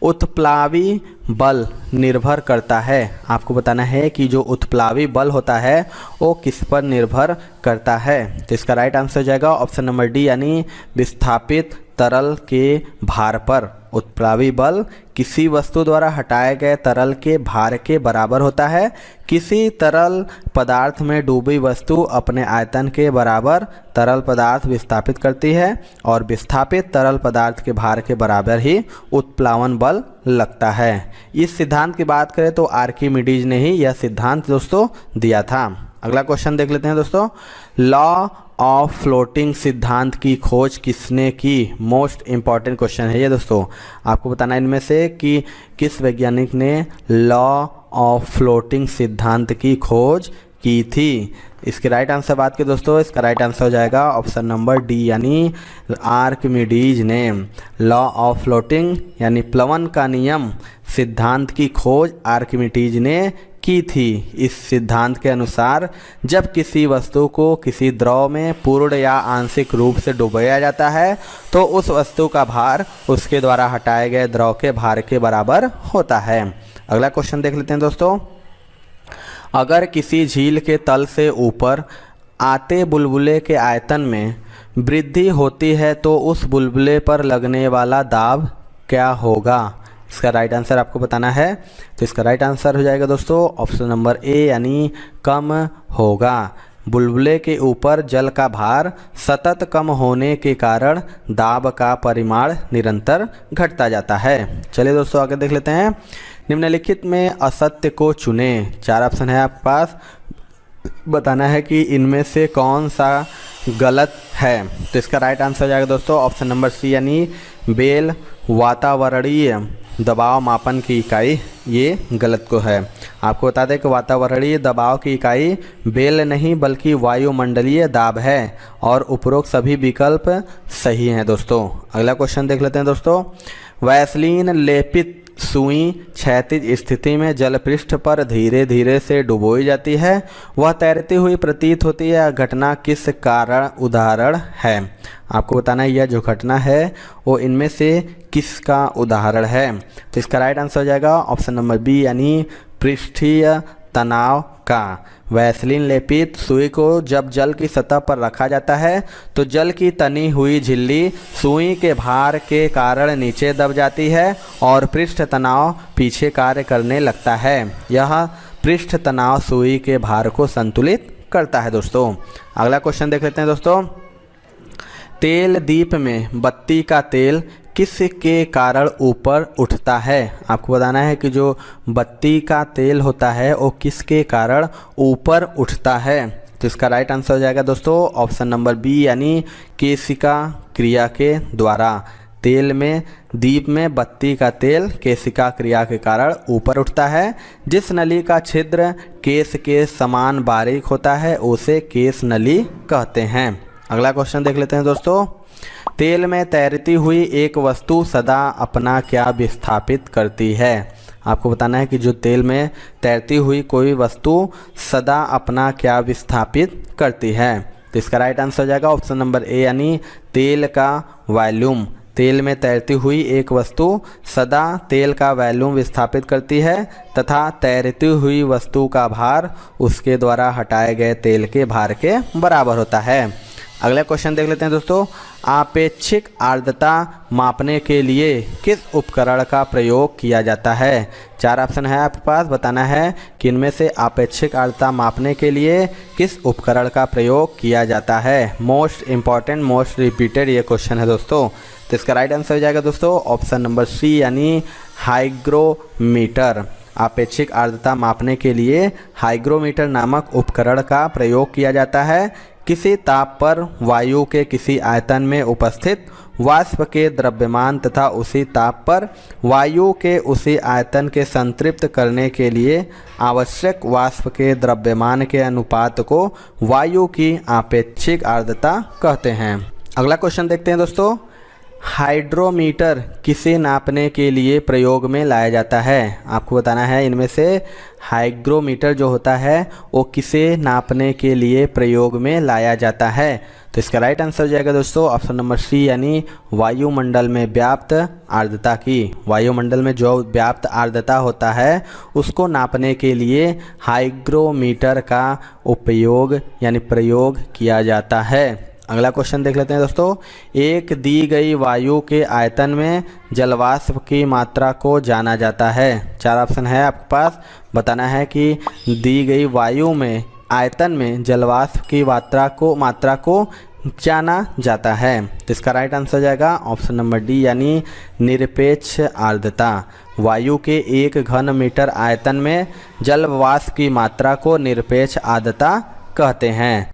S2: उत्प्लावी बल निर्भर करता है, आपको बताना है कि जो उत्प्लावी बल होता है वो किस पर निर्भर करता है। तो इसका राइट आंसर हो जाएगा ऑप्शन नंबर डी यानी विस्थापित तरल के भार पर। उत्प्लावी बल किसी वस्तु द्वारा हटाए गए तरल के भार के बराबर होता है। किसी तरल पदार्थ में डूबी वस्तु अपने आयतन के बराबर तरल पदार्थ विस्थापित करती है और विस्थापित तरल पदार्थ के भार के बराबर ही उत्प्लावन बल लगता है। इस सिद्धांत की बात करें तो आर्किमिडीज ने ही यह सिद्धांत दोस्तों दिया था। अगला क्वेश्चन देख लेते हैं दोस्तों। लॉ ऑफ फ्लोटिंग सिद्धांत की खोज किसने की? मोस्ट इंपॉर्टेंट क्वेश्चन है ये दोस्तों। आपको बताना है इनमें से कि किस वैज्ञानिक ने लॉ ऑफ फ्लोटिंग सिद्धांत की खोज की थी। इसके राइट आंसर बात करें दोस्तों, इसका राइट आंसर हो जाएगा ऑप्शन नंबर डी यानी आर्किमिडीज ने। लॉ ऑफ फ्लोटिंग यानी प्लवन का नियम सिद्धांत की खोज आर्किमिडीज ने की थी। इस सिद्धांत के अनुसार जब किसी वस्तु को किसी द्रव में पूर्ण या आंशिक रूप से डुबोया जाता है तो उस वस्तु का भार उसके द्वारा हटाए गए द्रव के भार के बराबर होता है। अगला क्वेश्चन देख लेते हैं दोस्तों। अगर किसी झील के तल से ऊपर आते बुलबुले के आयतन में वृद्धि होती है तो उस बुलबुले पर लगने वाला दाब क्या होगा? इसका राइट आंसर आपको बताना है। तो इसका राइट आंसर हो जाएगा दोस्तों ऑप्शन नंबर ए यानी कम होगा। बुलबुले के ऊपर जल का भार सतत कम होने के कारण दाब का परिमाण निरंतर घटता जाता है। चलिए दोस्तों आगे देख लेते हैं। निम्नलिखित में असत्य को चुनें। 4 ऑप्शन है आपके पास, बताना है कि इनमें से कौन सा गलत है। तो इसका राइट आंसर हो जाएगा दोस्तों ऑप्शन नंबर सी यानी बेल वातावरणीय दबाव मापन की इकाई ये गलत को है। आपको बता दें कि वातावरणीय दबाव की इकाई बेल नहीं बल्कि वायुमंडलीय दाब है और उपरोक्त सभी विकल्प सही हैं दोस्तों। अगला क्वेश्चन देख लेते हैं दोस्तों। वैसलीन लेपित सुई क्षैतिज स्थिति में जल पृष्ठ पर धीरे धीरे से डुबोई जाती है। वह तैरती हुई प्रतीत होती है। घटना किस कारण उदाहरण है? आपको बताना है यह जो घटना है वो इनमें से किसका उदाहरण है। तो इसका राइट आंसर हो जाएगा ऑप्शन नंबर बी यानी पृष्ठीय तनाव का। वैसलीन लेपित सुई को जब जल की सतह पर रखा जाता है तो जल की तनी हुई झिल्ली सुई के भार के कारण नीचे दब जाती है और पृष्ठ तनाव पीछे कार्य करने लगता है। यह पृष्ठ तनाव सुई के भार को संतुलित करता है दोस्तों। अगला क्वेश्चन देख लेते हैं दोस्तों। तेल दीप में बत्ती का तेल किस के कारण ऊपर उठता है? आपको बताना है कि जो बत्ती का तेल होता है वो किसके कारण ऊपर उठता है। तो इसका राइट आंसर हो जाएगा दोस्तों ऑप्शन नंबर बी यानी केशिका क्रिया के द्वारा। तेल में दीप में बत्ती का तेल केशिका क्रिया के कारण ऊपर उठता है। जिस नली का छिद्र केश के समान बारीक होता है उसे केश नली कहते हैं। अगला क्वेश्चन देख लेते हैं दोस्तों। तेल में तैरती हुई एक वस्तु सदा अपना क्या विस्थापित करती है? आपको बताना है कि जो तेल में तैरती हुई कोई वस्तु सदा अपना क्या विस्थापित करती है। तो इसका राइट आंसर हो जाएगा ऑप्शन नंबर ए यानी तेल का वॉल्यूम। तेल में तैरती हुई एक वस्तु सदा तेल का वॉल्यूम विस्थापित करती है तथा तैरती हुई वस्तु का भार उसके द्वारा हटाए गए तेल के भार के बराबर होता है। अगला क्वेश्चन देख लेते हैं दोस्तों। आपेक्षिक आर्द्रता मापने के लिए किस उपकरण का प्रयोग किया जाता है? 4 ऑप्शन है आपके पास, बताना है कि इनमें से आपेक्षिक आर्द्रता मापने के लिए किस उपकरण का प्रयोग किया जाता है। मोस्ट इंपॉर्टेंट मोस्ट रिपीटेड ये क्वेश्चन है दोस्तों। तो इसका राइट आंसर हो जाएगा दोस्तों ऑप्शन नंबर सी यानी हाइग्रोमीटर। आपेक्षिक आर्द्रता मापने के लिए हाइग्रोमीटर नामक उपकरण का प्रयोग किया जाता है। किसी ताप पर वायु के किसी आयतन में उपस्थित वाष्प के द्रव्यमान तथा उसी ताप पर वायु के उसी आयतन के संतृप्त करने के लिए आवश्यक वाष्प के द्रव्यमान के अनुपात को वायु की आपेक्षिक आर्द्रता कहते हैं। अगला क्वेश्चन देखते हैं दोस्तों। हाइड्रोमीटर किसे नापने के लिए प्रयोग में लाया जाता है? आपको बताना है इनमें से हाइग्रोमीटर जो होता है वो किसे नापने के लिए प्रयोग में लाया जाता है? तो इसका राइट आंसर हो जाएगा दोस्तों ऑप्शन नंबर सी, यानी वायुमंडल में व्याप्त आर्द्रता की। वायुमंडल में जो व्याप्त आर्द्रता होता है उसको नापने के लिए हाइग्रोमीटर का उपयोग यानी प्रयोग किया जाता है। अगला क्वेश्चन देख लेते हैं दोस्तों। एक दी गई वायु के आयतन में जलवाष्प की मात्रा को जाना जाता है। 4 ऑप्शन है आपके पास। बताना है कि दी गई वायु में आयतन में जलवाष्प की मात्रा को जाना जाता है। तो इसका राइट आंसर हो जाएगा ऑप्शन नंबर डी, यानी निरपेक्ष आर्द्रता। वायु के 1 घन मीटर आयतन में जलवाष्प की मात्रा को निरपेक्ष आर्द्रता कहते हैं।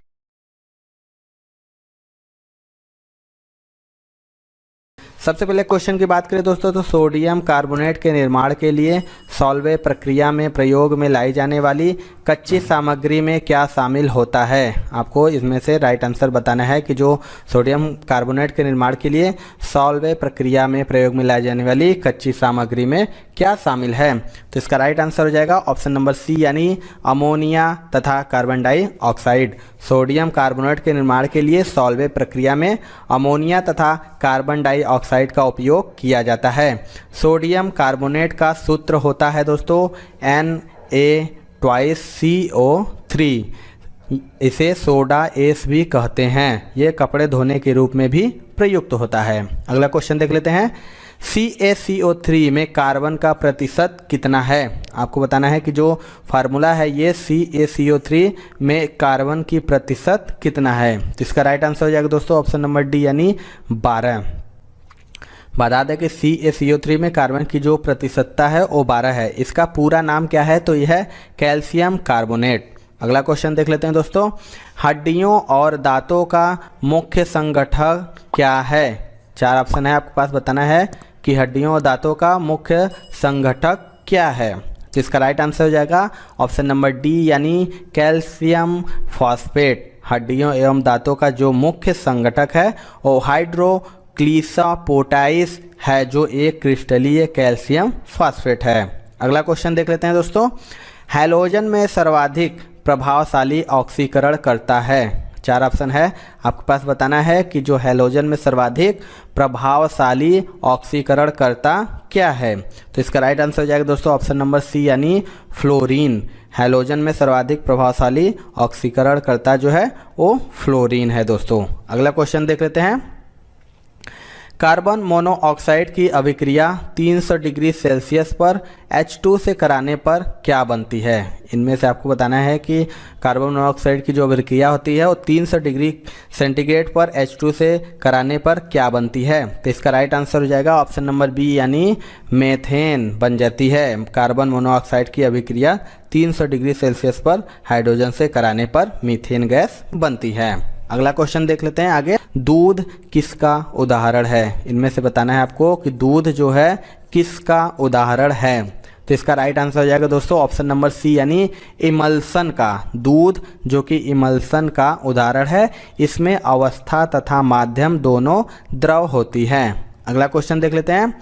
S2: सबसे पहले क्वेश्चन की बात करें दोस्तों तो सोडियम कार्बोनेट के निर्माण के लिए सॉल्वे प्रक्रिया में प्रयोग में लाई जाने वाली कच्ची सामग्री में क्या शामिल होता है? आपको इसमें से राइट आंसर बताना है कि जो सोडियम कार्बोनेट के निर्माण के लिए सॉल्वे प्रक्रिया में प्रयोग में लाई जाने वाली कच्ची सामग्री में क्या शामिल है? तो इसका राइट आंसर हो जाएगा ऑप्शन नंबर सी, यानी अमोनिया तथा कार्बन डाइऑक्साइड। सोडियम कार्बोनेट के निर्माण के लिए सॉल्वे प्रक्रिया में अमोनिया तथा कार्बन डाइऑक्साइड का उपयोग किया जाता है। सोडियम कार्बोनेट का सूत्र होता है दोस्तों Na2CO3। इसे सोडा एस भी कहते हैं। ये कपड़े धोने के रूप में भी प्रयुक्त होता है। अगला क्वेश्चन देख लेते हैं। CaCO3 में कार्बन का प्रतिशत कितना है? आपको बताना है कि जो फार्मूला है ये CaCO3 में कार्बन की प्रतिशत कितना है? तो इसका राइट आंसर हो जाएगा दोस्तों ऑप्शन नंबर डी, यानी 12। बता दें कि CaCO3 में कार्बन की जो प्रतिशतता है वो 12 है। इसका पूरा नाम क्या है? तो यह है कैल्शियम कार्बोनेट। अगला क्वेश्चन देख लेते हैं दोस्तों। हड्डियों और दांतों का मुख्य संगठक क्या है? 4 ऑप्शन है आपके पास। बताना है कि हड्डियों और दांतों का मुख्य संगठक क्या है? तो इसका राइट आंसर हो जाएगा ऑप्शन नंबर डी, यानी कैल्शियम फॉस्फेट। हड्डियों एवं दांतों का जो मुख्य संगठक है वो हाइड्रोक्सीपोटाइस है, जो एक क्रिस्टलीय कैल्शियम फॉस्फेट है। अगला क्वेश्चन देख लेते हैं दोस्तों। हैलोजन में सर्वाधिक प्रभावशाली ऑक्सीकरण करता है। 4 ऑप्शन है आपके पास। बताना है कि जो हैलोजन में सर्वाधिक प्रभावशाली ऑक्सीकरण करता क्या है? तो इसका राइट आंसर हो जाएगा दोस्तों ऑप्शन नंबर सी, यानी फ्लोरीन। हैलोजन में सर्वाधिक प्रभावशाली ऑक्सीकरण करता जो है वो फ्लोरीन है दोस्तों। अगला क्वेश्चन देख लेते हैं। कार्बन मोनोऑक्साइड की अभिक्रिया 300 डिग्री सेल्सियस पर H2 से कराने पर क्या बनती है? इनमें से आपको बताना है कि कार्बन मोनोऑक्साइड की जो अभिक्रिया होती है वो 300 डिग्री सेंटीग्रेड पर H2 से कराने पर क्या बनती है? तो इसका राइट आंसर हो जाएगा ऑप्शन नंबर बी, यानी मेथेन बन जाती है। कार्बन मोनोऑक्साइड की अभिक्रिया 300 डिग्री सेल्सियस पर हाइड्रोजन से कराने पर मीथेन गैस बनती है। अगला क्वेश्चन देख लेते हैं आगे। दूध किसका उदाहरण है? इनमें से बताना है आपको कि दूध जो है किसका उदाहरण है? तो इसका राइट आंसर हो जाएगा दोस्तों ऑप्शन नंबर सी, यानी इमल्सन का। दूध जो कि इमल्सन का उदाहरण है। इसमें अवस्था तथा माध्यम दोनों द्रव होती है। अगला क्वेश्चन देख लेते हैं।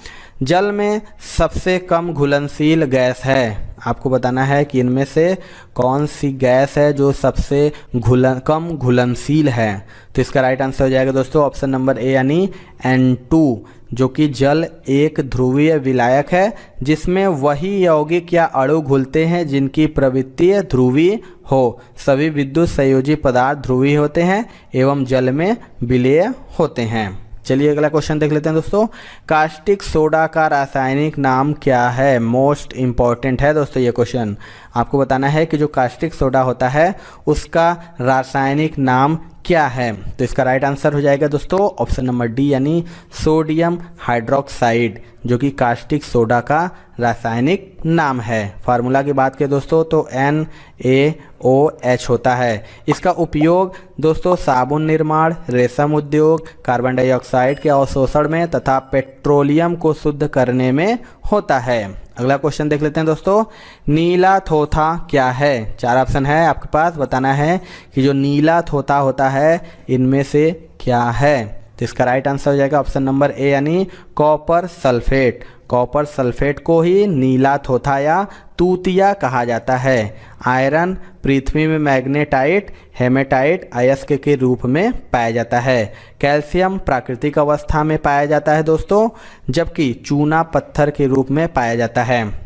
S2: जल में सबसे कम घुलनशील गैस है। आपको बताना है कि इनमें से कौन सी गैस है जो सबसे कम घुलनशील है? तो इसका राइट आंसर हो जाएगा दोस्तों ऑप्शन नंबर ए, यानी N2, जो कि जल एक ध्रुवीय विलायक है जिसमें वही यौगिक या अणु घुलते हैं जिनकी प्रवृत्ति ध्रुवीय हो। सभी विद्युत संयोजी पदार्थ ध्रुवीय होते हैं एवं जल में विलेय होते हैं। चलिए अगला क्वेश्चन देख लेते हैं दोस्तों। कास्टिक सोडा का रासायनिक नाम क्या है? मोस्ट इम्पॉर्टेंट है दोस्तों ये क्वेश्चन। आपको बताना है कि जो कास्टिक सोडा होता है उसका रासायनिक नाम क्या है? तो इसका राइट आंसर हो जाएगा दोस्तों ऑप्शन नंबर डी, यानी सोडियम हाइड्रोक्साइड, जो कि कास्टिक सोडा का रासायनिक नाम है। फार्मूला की बात करें दोस्तों तो NaOH होता है। इसका उपयोग दोस्तों साबुन निर्माण, रेशम उद्योग, कार्बन डाइऑक्साइड के अवशोषण में तथा पेट्रोलियम को शुद्ध करने में होता है। अगला क्वेश्चन देख लेते हैं दोस्तों। नीला थोथा क्या है? 4 ऑप्शन है आपके पास। बताना है कि जो नीला थोथा होता है इनमें से क्या है? तो इसका राइट आंसर हो जाएगा ऑप्शन नंबर ए यानी कॉपर सल्फेट। कॉपर सल्फेट को ही नीला थोथा या तूतिया कहा जाता है। आयरन पृथ्वी में मैग्नेटाइट हेमेटाइट अयस्क के रूप में पाया जाता है। कैल्शियम प्राकृतिक अवस्था में पाया जाता है दोस्तों, जबकि चूना पत्थर के रूप में पाया जाता है।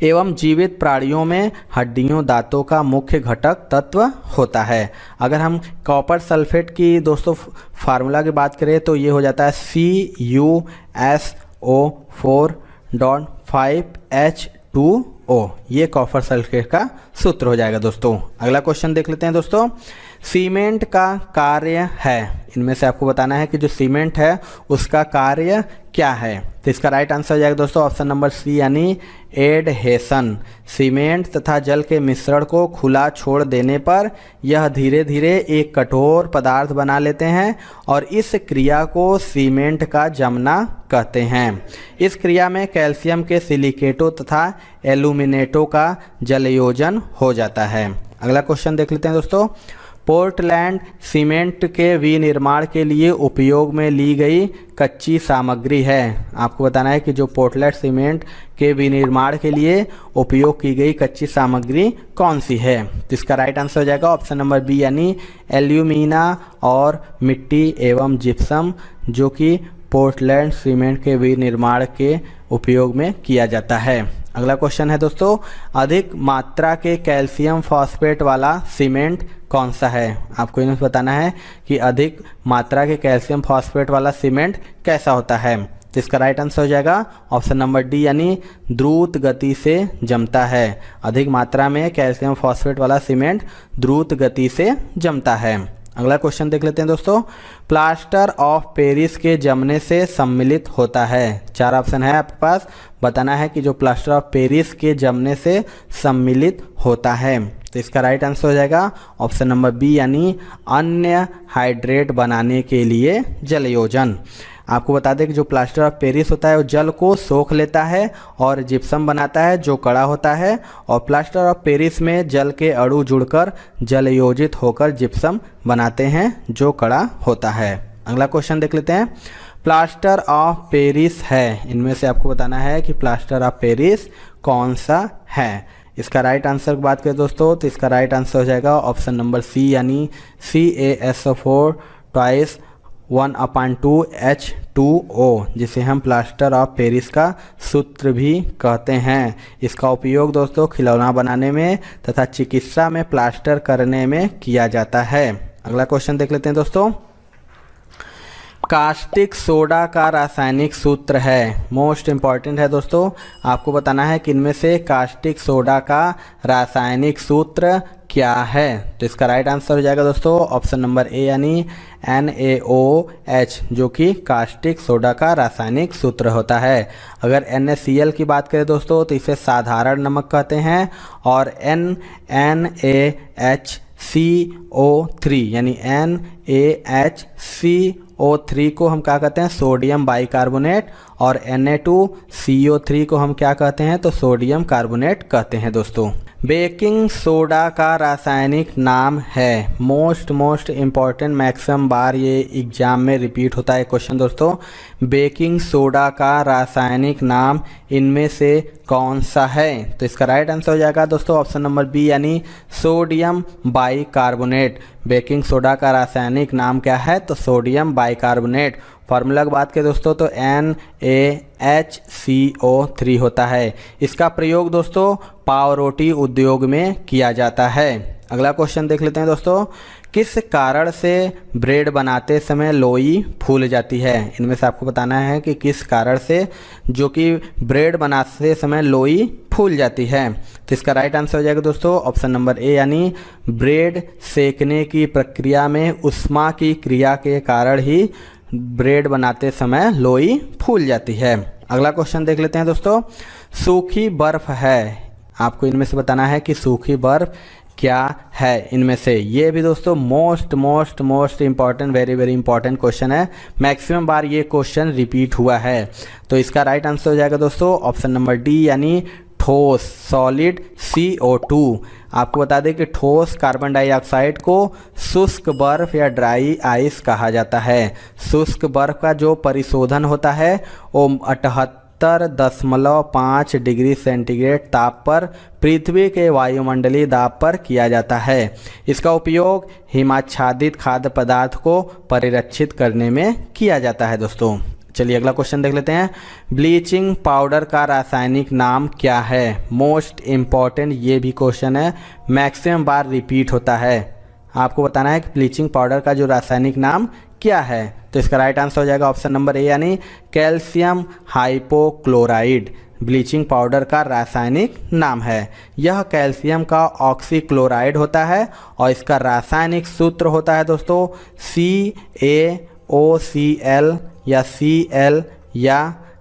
S2: एवं जीवित प्राणियों में हड्डियों दांतों का मुख्य घटक तत्व होता है। अगर हम कॉपर सल्फेट की दोस्तों फार्मूला की बात करें तो ये हो जाता है CuSO4.5H2O। ये कॉपर सल्फेट का सूत्र हो जाएगा दोस्तों। अगला क्वेश्चन देख लेते हैं दोस्तों। सीमेंट का कार्य है, इनमें से आपको बताना है कि जो सीमेंट है उसका कार्य क्या है। तो इसका राइट आंसर हो जाएगा दोस्तों ऑप्शन नंबर सी यानी एडहेशन। सीमेंट तथा जल के मिश्रण को खुला छोड़ देने पर यह धीरे धीरे एक कठोर पदार्थ बना लेते हैं और इस क्रिया को सीमेंट का जमना कहते हैं। इस क्रिया में कैल्शियम के सिलिकेटों तथा एल्यूमिनेटों का जलयोजन हो जाता है। अगला क्वेश्चन देख लेते हैं दोस्तों। पोर्टलैंड सीमेंट के विनिर्माण के लिए उपयोग में ली गई कच्ची सामग्री है। आपको बताना है कि जो पोर्टलैंड सीमेंट के विनिर्माण के लिए उपयोग की गई कच्ची सामग्री कौन सी है। तो इसका राइट आंसर हो जाएगा ऑप्शन नंबर बी यानी एल्यूमिना और मिट्टी एवं जिप्सम, जो कि पोर्टलैंड सीमेंट के विनिर्माण के उपयोग में किया जाता है। अगला क्वेश्चन है दोस्तों, अधिक मात्रा के कैल्शियम फॉस्फेट वाला सीमेंट कौन सा है। आपको इन्हें बताना है कि अधिक मात्रा के कैल्शियम फॉस्फेट वाला सीमेंट कैसा होता है। तो इसका राइट आंसर हो जाएगा ऑप्शन नंबर डी यानी द्रुत गति से जमता है। अधिक मात्रा में कैल्शियम फॉस्फेट वाला सीमेंट द्रुत गति से जमता है। अगला क्वेश्चन देख लेते हैं दोस्तों। प्लास्टर ऑफ पेरिस के जमने से सम्मिलित होता है। चार ऑप्शन है आपके पास, बताना है कि जो प्लास्टर ऑफ पेरिस के जमने से सम्मिलित होता है। तो इसका राइट आंसर हो जाएगा ऑप्शन नंबर बी यानी अन्य हाइड्रेट बनाने के लिए जलयोजन। आपको बता दें कि जो प्लास्टर ऑफ पेरिस होता है वो जल को सोख लेता है और जिप्सम बनाता है जो कड़ा होता है, और प्लास्टर ऑफ पेरिस में जल के अणु जुड़कर जलयोजित होकर जिप्सम बनाते हैं जो कड़ा होता है। अगला क्वेश्चन देख लेते हैं। प्लास्टर ऑफ पेरिस है, इनमें से आपको बताना है कि प्लास्टर ऑफ पेरिस कौन सा है। इसका राइट आंसर की बात करें दोस्तों तो इसका राइट आंसर हो जाएगा ऑप्शन नंबर सी यानी CaSO4 twice 1/2H2O, जिसे हम प्लास्टर ऑफ पेरिस का सूत्र भी कहते हैं। इसका उपयोग दोस्तों खिलौना बनाने में तथा चिकित्सा में प्लास्टर करने में किया जाता है। अगला क्वेश्चन देख लेते हैं दोस्तों। कास्टिक सोडा का रासायनिक सूत्र है, मोस्ट इम्पॉर्टेंट है दोस्तों। आपको बताना है कि इनमें से कास्टिक सोडा का रासायनिक सूत्र क्या है। तो इसका राइट आंसर हो जाएगा दोस्तों ऑप्शन नंबर ए यानी NaOH, जो कि कास्टिक सोडा का रासायनिक सूत्र होता है। अगर NaCl की बात करें दोस्तों तो इसे साधारण नमक कहते हैं, और NaHCO3 यानी NaHCO3 को हम क्या कहते हैं, सोडियम बाइकार्बोनेट, और Na2CO3 को हम क्या कहते हैं, तो सोडियम कार्बोनेट कहते हैं दोस्तों। बेकिंग सोडा का रासायनिक नाम है, मोस्ट इम्पॉर्टेंट, मैक्सिमम बार ये एग्जाम में रिपीट होता है क्वेश्चन दोस्तों। बेकिंग सोडा का रासायनिक नाम इनमें से कौन सा है। तो इसका राइट आंसर हो जाएगा दोस्तों ऑप्शन नंबर बी यानी सोडियम बाइकार्बोनेट। बेकिंग सोडा का रासायनिक नाम क्या है, तो सोडियम बाइकार्बोनेट। फार्मूला की बात करें दोस्तों तो NaHCO3 होता है। इसका प्रयोग दोस्तों पावरोटी उद्योग में किया जाता है। अगला क्वेश्चन देख लेते हैं दोस्तों। किस कारण से ब्रेड बनाते समय लोई फूल जाती है। इनमें से आपको बताना है कि किस कारण से जो कि ब्रेड बनाते समय लोई फूल जाती है। तो इसका राइट आंसर हो जाएगा दोस्तों ऑप्शन नंबर ए यानी ब्रेड सेकने की प्रक्रिया में ऊष्मा की क्रिया के कारण ही ब्रेड बनाते समय लोई फूल जाती है। अगला क्वेश्चन देख लेते हैं दोस्तों। सूखी बर्फ है, आपको इनमें से बताना है कि सूखी बर्फ क्या है। इनमें से ये भी दोस्तों most important, very important question है। मैक्सिमम बार ये क्वेश्चन रिपीट हुआ है। तो इसका राइट आंसर हो जाएगा दोस्तों ऑप्शन नंबर डी यानी ठोस सॉलिड CO2। आपको बता दें कि ठोस कार्बन डाइऑक्साइड को शुष्क बर्फ या ड्राई आइस कहा जाता है। शुष्क बर्फ का जो परिशोधन होता है वो 78.5 डिग्री सेंटीग्रेड ताप पर पृथ्वी के वायुमंडलीय दाब पर किया जाता है। इसका उपयोग हिमाच्छादित खाद्य पदार्थ को परिरक्षित करने में किया जाता है दोस्तों। चलिए अगला क्वेश्चन देख लेते हैं। ब्लीचिंग पाउडर का रासायनिक नाम क्या है? मोस्ट इम्पॉर्टेंट ये भी क्वेश्चन है, मैक्सिमम बार रिपीट होता है। आपको बताना है कि ब्लीचिंग पाउडर का जो रासायनिक नाम क्या है। तो इसका राइट आंसर हो जाएगा ऑप्शन नंबर ए यानी कैल्शियम हाइपोक्लोराइड। ब्लीचिंग पाउडर का रासायनिक नाम है। यह कैल्शियम का ऑक्सीक्लोराइड होता है और इसका रासायनिक सूत्र होता है दोस्तों CaOCl या Cl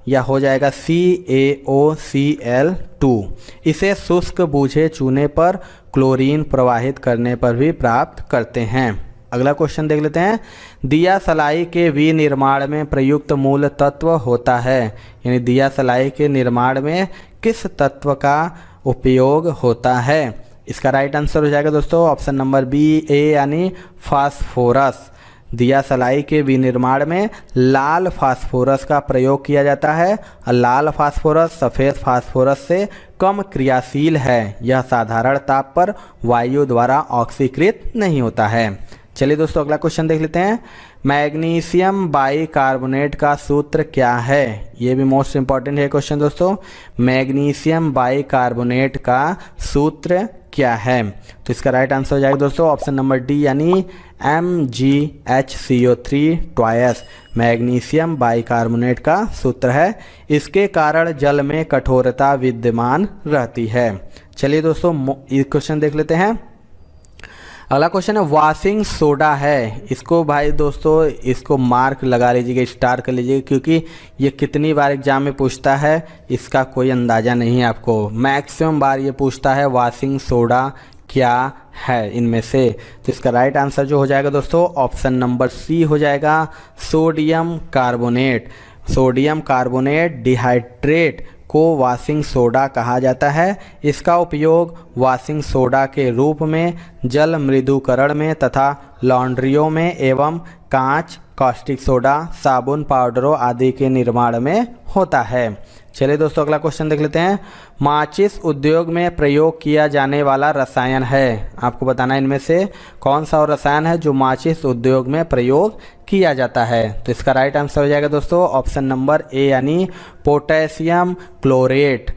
S2: या हो जाएगा CaOCl2। इसे शुष्क बूझे चूने पर क्लोरीन प्रवाहित करने पर भी प्राप्त करते हैं। अगला क्वेश्चन देख लेते हैं। दिया सलाई के विनिर्माण में प्रयुक्त मूल तत्व होता है, यानी दिया सलाई के निर्माण में किस तत्व का उपयोग होता है? इसका राइट आंसर हो जाएगा दोस्तों ऑप्शन नंबर बी ए यानी फास्फोरस। दिया सलाई के विनिर्माण में लाल फास्फोरस का प्रयोग किया जाता है और लाल फास्फोरस सफ़ेद फास्फोरस से कम क्रियाशील है। यह साधारण ताप पर वायु द्वारा ऑक्सीकृत नहीं होता है। चलिए दोस्तों अगला क्वेश्चन देख लेते हैं। मैग्नीशियम बाइकार्बोनेट का सूत्र क्या है? ये भी मोस्ट इंपॉर्टेंट है क्वेश्चन दोस्तों। मैग्नीशियम बाइकार्बोनेट का सूत्र क्या है? तो इसका राइट आंसर हो जाएगा दोस्तों ऑप्शन नंबर डी यानी MgHCO3 ट्वाइस। मैग्नीशियम बाइकार्बोनेट का सूत्र है। इसके कारण जल में कठोरता विद्यमान रहती है। चलिए दोस्तों ये क्वेश्चन देख लेते हैं। अगला क्वेश्चन है वॉशिंग सोडा है। इसको भाई दोस्तों इसको मार्क लगा लीजिएगा, स्टार कर लीजिएगा, क्योंकि ये कितनी बार एग्जाम में पूछता है इसका कोई अंदाज़ा नहीं है आपको। मैक्सिमम बार ये पूछता है वॉशिंग सोडा क्या है इनमें से। तो इसका राइट आंसर जो हो जाएगा दोस्तों ऑप्शन नंबर सी हो जाएगा sodium carbonate. Sodium carbonate dehydrate को वॉशिंग सोडा कहा जाता है। इसका उपयोग वॉशिंग सोडा के रूप में जल मृदुकरण में तथा लॉन्ड्रियों में एवं कांच, कास्टिक सोडा, साबुन पाउडरों आदि के निर्माण में होता है। चलिए दोस्तों अगला क्वेश्चन देख लेते हैं। माचिस उद्योग में प्रयोग किया जाने वाला रसायन है। आपको बताना है इनमें से कौन सा और रसायन है जो माचिस उद्योग में प्रयोग किया जाता है। तो इसका राइट आंसर हो जाएगा दोस्तों ऑप्शन नंबर ए यानी पोटेशियम क्लोरेट।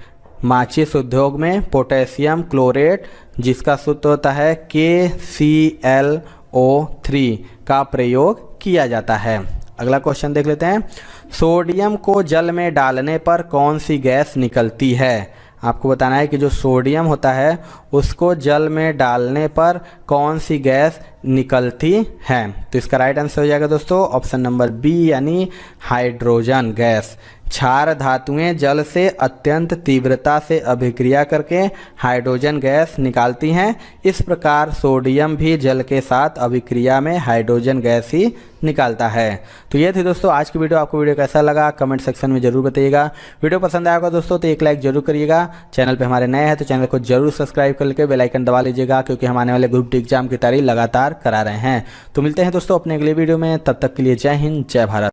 S2: माचिस उद्योग में पोटेशियम क्लोरेट जिसका सूत्र होता है KClO3 का प्रयोग किया जाता है। अगला क्वेश्चन देख लेते हैं। सोडियम को जल में डालने पर कौन सी गैस निकलती है? आपको बताना है कि जो सोडियम होता है उसको जल में डालने पर कौन सी गैस निकलती है। तो इसका राइट आंसर हो जाएगा दोस्तों ऑप्शन नंबर बी यानी हाइड्रोजन गैस। क्षार धातुएं जल से अत्यंत तीव्रता से अभिक्रिया करके हाइड्रोजन गैस निकालती हैं। इस प्रकार सोडियम भी जल के साथ अभिक्रिया में हाइड्रोजन गैस ही निकालता है। तो ये थी दोस्तों आज की वीडियो। आपको वीडियो कैसा लगा कमेंट सेक्शन में जरूर बताइएगा। वीडियो पसंद आया होगा दोस्तों तो एक लाइक जरूर करिएगा। चैनल पे हमारे नए हैं तो चैनल को जरूर सब्सक्राइब करके बेल आइकन दबा लीजिएगा, क्योंकि हम आने वाले ग्रुप डी एग्जाम की तैयारी लगातार करा रहे हैं। तो मिलते हैं दोस्तों अपने अगले वीडियो में, तब तक के लिए जय हिंद जय भारत।